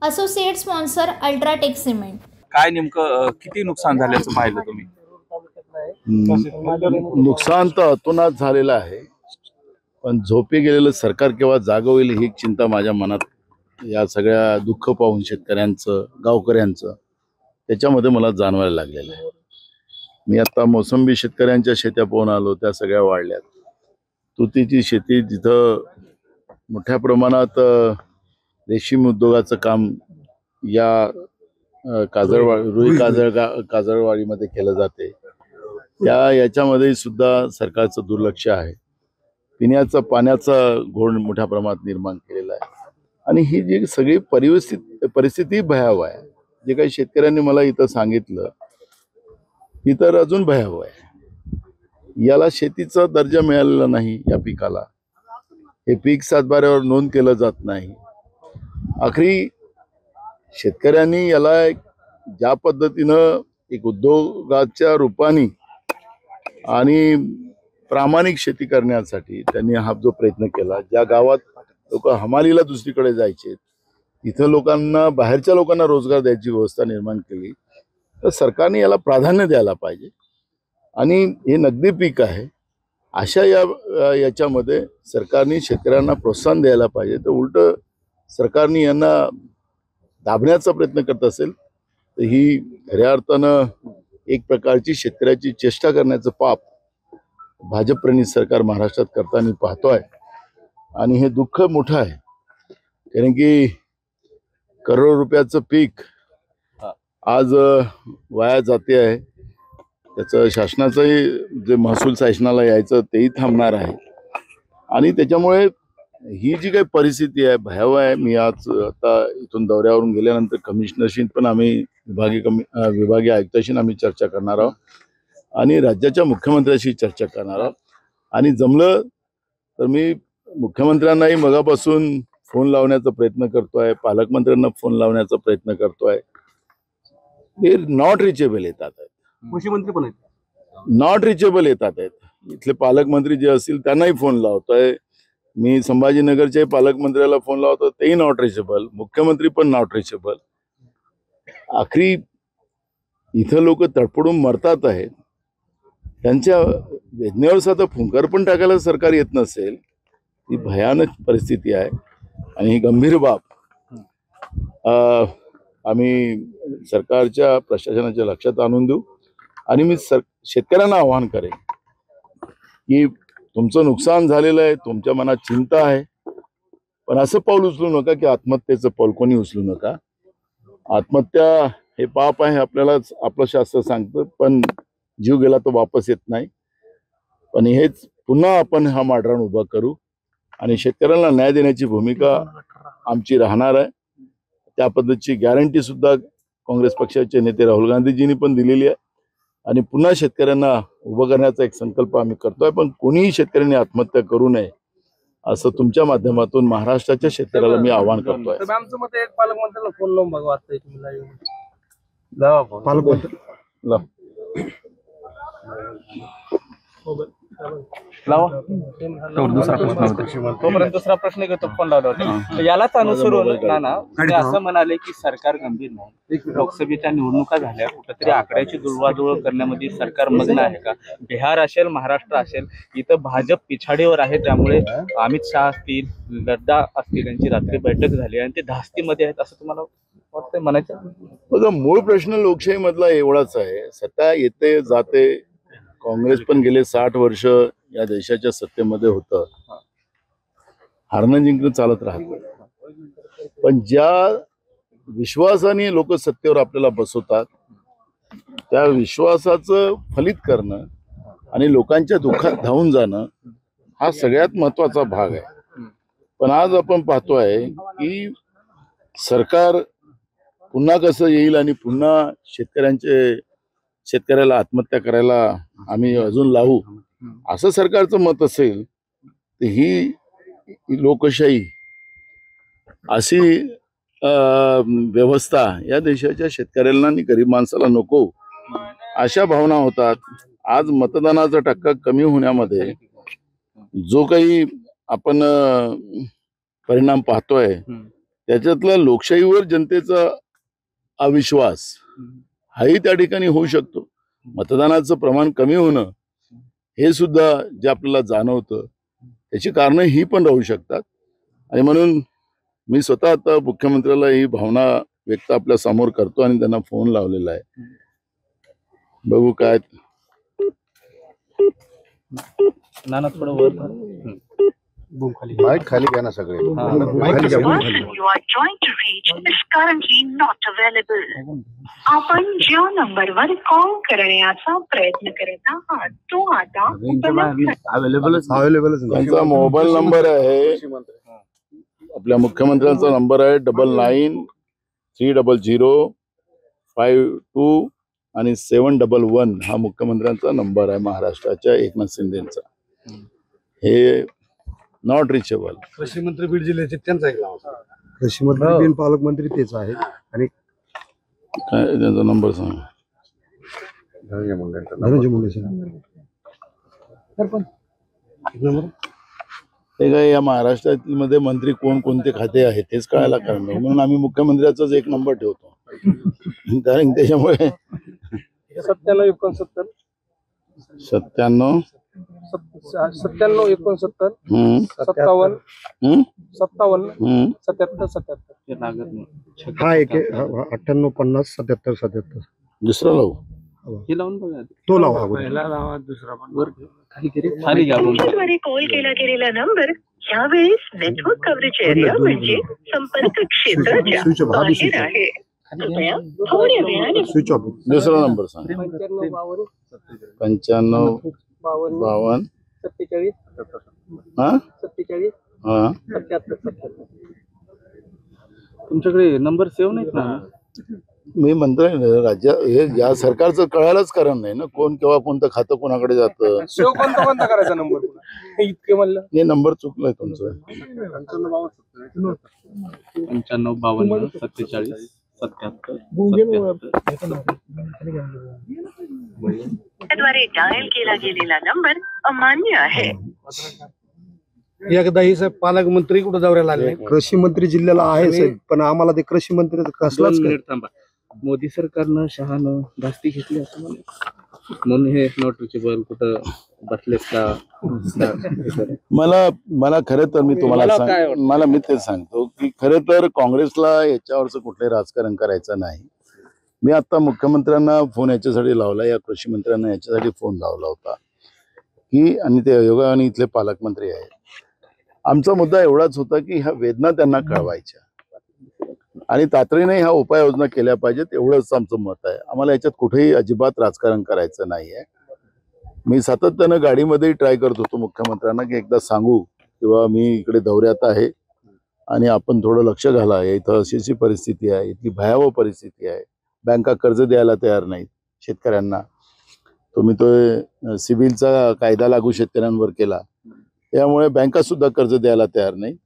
Associate sponsor UltraTech cement. काय नेमकं किती नुकसान झाल्याचं पाहिलं तुम्ही? नुकसान तर अतोनात झालेलं आहे, पण झोपी गेलेलं सरकार केव्हा जागं होईल ही चिंता माझ्या मनात या सगळ्या दुःख पाहून शेतकऱ्यांचं गावकऱ्यांचं त्याच्यामध्ये मला जाणवायला लागलेलं आहे। मी आता मोसंबी शेतकऱ्यांच्या शेत्या पाहून आलो, त्या सगळ्या वाढल्यात। तुतीची शेती जिथं मोठ्या प्रमाणात रेशीम उद्योगाचं काम या रुई काजळवाडीमध्ये केलं जाते, याच्यामध्ये सुद्धा सरकारचं दुर्लक्ष आहे। पिण्याचं पाण्याचा घोळ मोठ्या प्रमाणात निर्माण केलेला आहे आणि ही जी सगळी परिस्थिती भयावह आहे। जे काही शेतकऱ्यांनी मला इथं सांगितलं ती तर अजून भयावह आहे। याला शेतीचा दर्जा मिळालेला नाही, या पिकाला हे पीक सातबाऱ्यावर नोंद केलं जात नाही। आखरी शेतकऱ्यांनी याला ज्या पद्धतीनं एक उद्योगाच्या रूपाने आणि प्रामाणिक शेती करण्यासाठी त्यांनी हा जो प्रयत्न केला, ज्या गावात लोक हमालीला दुसरीकडे जायचे तिथं लोकांना, बाहेरच्या लोकांना रोजगार द्यायची व्यवस्था निर्माण केली, तर सरकारने याला प्राधान्य द्यायला पाहिजे। आणि हे नगदी पीक आहे, अशा याच्यामध्ये सरकारने शेतकऱ्यांना प्रोत्साहन द्यायला पाहिजे। तर उलट सरकारने यांना दाबण्याचा प्रयत्न करत असेल तर ही खऱ्या अर्थानं एक प्रकारची शेतकऱ्याची चेष्टा करण्याचं पाप भाजप-प्रणीत सरकार महाराष्ट्रात करताना पाहतोय। आणि हे दुःख मोठं आहे, कारण की करोड रुपयाचं पीक आज वाया जाते आहे। त्याचं शासनाचंही जे महसूल शासनाला यायचं तेही थांबणार आहे आणि त्याच्यामुळे ही जी काही परिस्थिती आहे भयावह आहे। मी आज आता इथून दौऱ्यावरून गेल्यानंतर कमिशनरशी पण आम्ही विभागीय आयुक्ताशी आम्ही चर्चा करणार आहोत आणि राज्याच्या मुख्यमंत्र्यांशी चर्चा करणार आहोत। आणि जमलं तर मी मुख्यमंत्र्यांनाही मगापासून फोन लावण्याचा प्रयत्न करतोय, पालकमंत्र्यांना फोन लावण्याचा प्रयत्न करतोय। हे नॉट रिचेबल येतात आहेत, कृषी पण आहेत नॉट रिचेबल येतात आहेत। इथले पालकमंत्री जे असतील त्यांनाही फोन लावतोय, मी संभाजीनगरच्या पालकमंत्र्याला फोन लावतो, तेही नॉट रिचेबल, मुख्यमंत्री पण नॉट रिचेबल। आखरी इथं लोक तडफडून मरतात आहेत, त्यांच्या वेदनेवर साधा फुंकर पण टाकायला सरकार येत नसेल, ही भयानक परिस्थिती आहे। आणि ही गंभीर बाब आम्ही सरकारच्या प्रशासनाच्या लक्षात आणून देऊ। आणि मी शेतकऱ्यांना आवाहन करेन की तुमचं नुकसान झालेलं आहे, तुमच्या मनात चिंता आहे, पण असं पाऊल उचलू नका की आत्महत्येचं पाऊल कोणी उचलू नका। आत्महत्या हे पाप आहे, आपल्यालाच आपलं शास्त्र सांगतं, पण जीव गेला तो वापस येत नाही। पण हेच पुन्हा आपण हा माडरान उभा करू आणि शेतकऱ्यांना न्याय देण्याची भूमिका आमची राहणार आहे। त्या पद्धतीची गॅरंटी सुद्धा काँग्रेस पक्षाचे नेते राहुल गांधीजींनी पण दिलेली आहे आणि पुन्हा शेतकऱ्यांना उभं करण्याचा एक संकल्प आम्ही करतोय। पण कोणीही शेतकऱ्यांनी आत्महत्या करू नये असं तुमच्या माध्यमातून महाराष्ट्राच्या शेतकऱ्याला मी आवाहन करतोय। आमचं मत एक पालकमंत्र्यांना फोन लावून बघा वाटतंय दुसरा प्रश्न घेतो फोन लावला होता। यालाच अनुसरून नाना असं म्हणाले की सरकार गंभीर नाही, लोकसभेच्या निवडणुका झाल्या, कुठेतरी आकड्याची जुळवाजुळव करण्यामध्ये सरकार मग्न आहे का? बिहार असेल, महाराष्ट्र असेल, इथं भाजप पिछाडीवर आहे, त्यामुळे अमित शहा असतील, नड्डा असतील यांची रात्री बैठक झाली आणि ते धास्तीमध्ये आहेत असं तुम्हाला वाटतंय म्हणायचं? बघा, मूळ प्रश्न लोकशाही मधला एवढाच आहे, सत्ता येते जाते। काँग्रेस पण गेले 60 वर्ष या देशाच्या सत्तेमध्ये होतं, हारणं जिंकणं चालत राहतं। पण ज्या विश्वासाने लोक सत्तेवर आपल्याला बसवतात त्या विश्वासाचं फलित करणं आणि लोकांच्या दुःखात धावून जाणं हा सगळ्यात महत्वाचा भाग आहे। पण आज आपण पाहतोय की सरकार पुन्हा कसं येईल आणि पुन्हा शेतकऱ्याला आत्महत्या करायला आम्ही अजून लावू, असं सरकारचं मत असेल तर ही लोकशाही अशी व्यवस्था या देशाच्या शेतकऱ्यांना आणि गरीब माणसाला नको, अशा भावना होतात। आज मतदानाचा टक्का कमी होण्यामध्ये जो काही आपण परिणाम पाहतोय त्याच्यातला लोकशाहीवर जनतेचा अविश्वास हाही त्या ठिकाणी होऊ शकतो. मतदानाचं प्रमाण कमी होणं हे सुद्धा जे आपल्याला जाणवतं त्याची कारणं ही पण राहू शकतात. आणि म्हणून मी स्वतः आता मुख्यमंत्र्याला ही भावना व्यक्त आपल्या समोर करतो आणि त्यांना फोन लावलेला आहे. बघू काय. नाना थोडं वर माईक खाली घ्या ना सगळे. You are trying to reach is currently not available. आपण ज्या नंबरवर कॉल करण्याचा प्रयत्न करत आहात तो आता अवेलेबलच त्यांचा मोबाईल नंबर आहे, आपल्या मुख्यमंत्र्यांचा नंबर आहे 993005 आणि 711 हा मुख्यमंत्र्यांचा नंबर आहे महाराष्ट्राच्या एकनाथ शिंदेचा. हे नॉट रिचेबल. कृषी मंत्री बीड जिल्ह्याचे त्यांचा एक नाव कृषी मंत्री बिन पालकमंत्री तेच आहे. आणि काय त्यांचा नंबर सांग. धनंजय मुंडे ते काय या महाराष्ट्रातील मध्ये मंत्री कोण कोणते खाते आहेत तेच कळायला कारण नाही, म्हणून आम्ही मुख्यमंत्र्याचाच एक नंबर ठेवतो. कारण त्याच्यामुळे 97 97 69 57 हा एक 98 50 77 77 दुसरा लावू. हे लावून बघा. तो लावा. खाली घ्या. द्वारे कॉल केला गेलेला नंबर यावेळेस नेटवर्क कव्हरेज एरिया म्हणजे संपर्क क्षेत्राच्या बाहेर आहे. कृपया थोड्या वेळाने स्विच ऑफ. दुसरा नंबर सांग. 95 52 हा हा. तुमच्याकडे नंबर सेव्ह नाहीत ना? मी म्हणतोय ना, राज्य हे या सरकारचं कळायलाच कारण नाही ना, कोण केव्हा कोणतं खातं कोणाकडे जातं. कोणता करायचा नंबर इतके म्हणलं. हे नंबर चुकलाय तुमचं. 95 52 47 77 द्वारे डायल केला गेलेला नंबर अमान्य आहे. एकदा ही साहेब पालकमंत्री कुठे दौऱ्याला आले. कृषी मंत्री जिल्ह्याला आहे साहेब, पण आम्हाला ते कृषी मंत्री कसलाच मिनिट थांबा. मोदी सरकारनं शहानं धास्ती घेतली असं म्हणून हे नॉट रिचेबल कुठं बसलेत का? मला खरं तर मी तुम्हाला मला मी तेच सांगतो की खरं तर काँग्रेसला याच्यावरचं कुठलंही राजकारण करायचं नाही. मी आता मुख्यमंत्र्यांना फोन याच्यासाठी लावला, या कृषी मंत्र्यांना याच्यासाठी फोन लावला होता की, आणि ते योगायोगाने इथले पालकमंत्री आहेत. आमचा मुद्दा एवढाच होता की ह्या वेदना त्यांना कळवायच्या आणि तातडीने ह्या उपाययोजना केल्या पाहिजेत, एवढंच आमचं मत आहे. आम्हाला याच्यात कुठेही अजिबात राजकारण करायचं नाहीये. मी सातत्यानं गाडीमध्ये ट्राय करत होतो मुख्यमंत्र्यांना की एकदा सांगू किंवा मी इकडे दौऱ्यात आहे आणि आपण थोडं लक्ष घाला, इथं अशी परिस्थिती आहे, इथली भयावह परिस्थिती आहे. बँका कर्ज द्यायला तयार नाहीत शेतकऱ्यांना. तुम्ही तो सिबिलचा कायदा लागू शेतकऱ्यांवर केला, त्यामुळे बँका सुद्धा कर्ज द्यायला तयार नाही.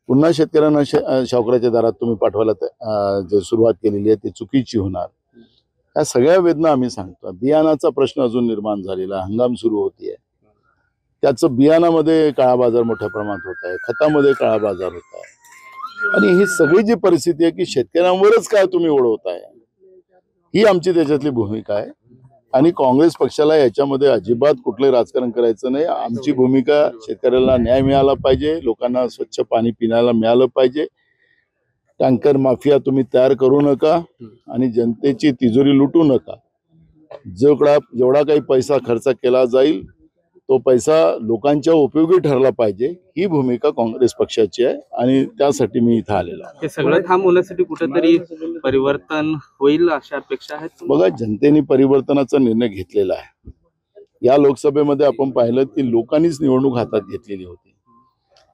पुन्हा शेतकऱ्यांना सावकाराच्या दारात तुम्ही पाठवायला जे सुरुवात केलेली आहे ती चुकीची होणार. या सगळ्या वेदना आम्ही सांगतो. बियाणाचा प्रश्न अजून निर्माण झालेला, हंगाम सुरू होतीये, त्याचं बियाणामध्ये काळा बाजार मोठ्या प्रमाणात होत आहे, खतामध्ये काळा बाजार होत आहे. आणि ही सगळी जी परिस्थिती आहे की शेतकऱ्यांवरच काय तुम्ही ओढवताय, ही आमची त्याच्यातली भूमिका आहे. आणि काँग्रेस पक्षाला याच्यामध्ये अजिबात कुठलंही राजकारण करायचं नाही. आमची भूमिका शेतकऱ्याला न्याय मिळाला पाहिजे, लोकांना स्वच्छ पाणी पिण्याला मिळालं पाहिजे. टँकर माफिया तुम्ही तयार करू नका आणि जनतेची तिजोरी लुटू नका. जेवढा काही पैसा खर्च केला जाईल तो पैसा लोकांच्या उपयोगी ठरला पाहिजे, ही भूमिका काँग्रेस पक्षाची आहे आणि त्यासाठी मी इथं आलेलो आहे. हे सगळं थांबवण्यासाठी कुठेतरी परिवर्तन होईल अशा अपेक्षा आहेत? बघा, जनतेने परिवर्तनाचा निर्णय घेतलेला आहे. या लोकसभेमध्ये आपण पाहिलं की लोकांनीच निवडणूक हातात घेतलेली होती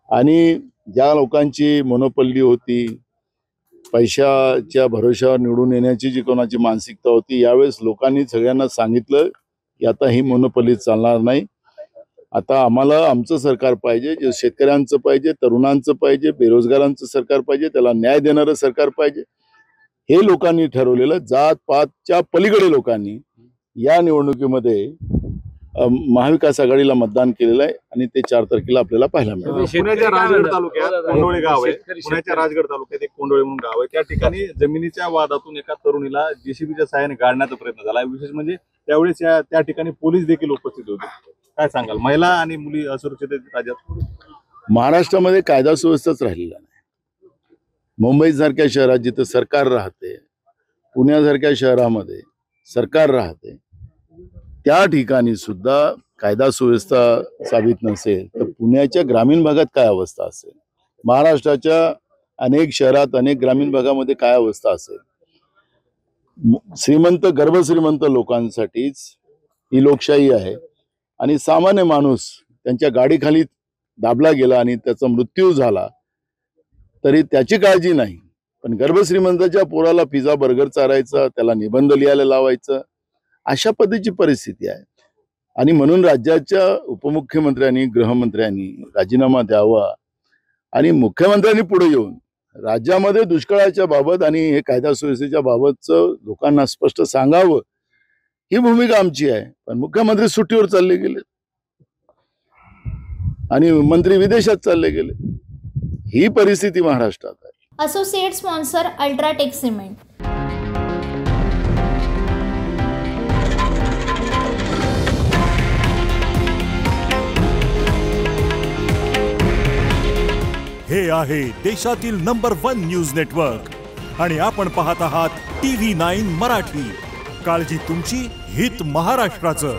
आणि ज्या लोकांची मोनोपल्ली होती, पैशाच्या भरोश्यावर निवडून येण्याची जी कोणाची मानसिकता होती, यावेळेस लोकांनी सगळ्यांना सांगितलं की आता ही मोनोपल्ली चालणार नाही. आता आम्हाला आमचं सरकार पाहिजे, जे शेतकऱ्यांचं पाहिजे, तरुणांचं पाहिजे, बेरोजगारांचं सरकार पाहिजे, त्याला न्याय देणारं सरकार पाहिजे. हे लोकांनी ठरवलेलं. जात पातच्या पलीकडे लोकांनी या निवडणुकीमध्ये महाविकास आघाडीला मतदान केलेलं आहे आणि ते 4 तारखेला आपल्याला पाहायला मिळेल. पुण्याच्या राजगड तालुक्यात कोंडोळे गाव आहे. पुण्याच्या राजगड तालुक्यात एक कोंडोळे म्हणून गाव आहे. त्या ठिकाणी जमिनीच्या वादातून एका तरुणीला जेसीबीच्या सहाय्याने गाडण्याचा प्रयत्न झाला. विशेष म्हणजे त्यावेळेस त्या ठिकाणी पोलीस देखील उपस्थित होते. काय सांगाल, महिला आणि मुली असुरक्षित राज्यात? महाराष्ट्रामध्ये कायदा सुव्यवस्थाच राहिलेला नाही. मुंबईसारख्या शहरात जिथं सरकार राहते, पुण्यासारख्या शहरामध्ये सरकार राहते, त्या ठिकाणी सुद्धा कायदा सुव्यवस्था साबित नसेल तर पुण्याच्या ग्रामीण भागात काय अवस्था असेल, महाराष्ट्राच्या अनेक शहरात अनेक ग्रामीण भागामध्ये काय अवस्था असेल. श्रीमंत गर्भश्रीमंत लोकांसाठीच ही लोकशाही आहे आणि सामान्य माणूस त्यांच्या गाडीखाली दाबला गेला आणि त्याचा मृत्यू झाला तरी त्याची काळजी नाही, पण गर्भश्रीमंताच्या पोराला पिझ्झा बर्गर चारायचा, त्याला निबंध लिहायला लावायचं, अशा पद्धतीची परिस्थिती आहे. आणि म्हणून राज्याच्या उपमुख्यमंत्र्यांनी गृहमंत्र्यांनी राजीनामा द्यावा आणि मुख्यमंत्र्यांनी पुढे येऊन राज्यामध्ये दुष्काळाच्या बाबत आणि हे कायदा सुव्यवस्थेच्या बाबतचं लोकांना स्पष्ट सांगावं, ही भूमिका आमची आहे. पण मुख्यमंत्री सुट्टीवर चालले गेले आणि मंत्री विदेशात चालले गेले. ही परिस्थिती महाराष्ट्रात आहे. Associate sponsor UltraTech cement. हे आहे देशातील नंबर 1 न्यूज नेटवर्क आणि आपण पाहत आहात TV9 मराठी. काळजी तुमची, हित महाराष्ट्राचं.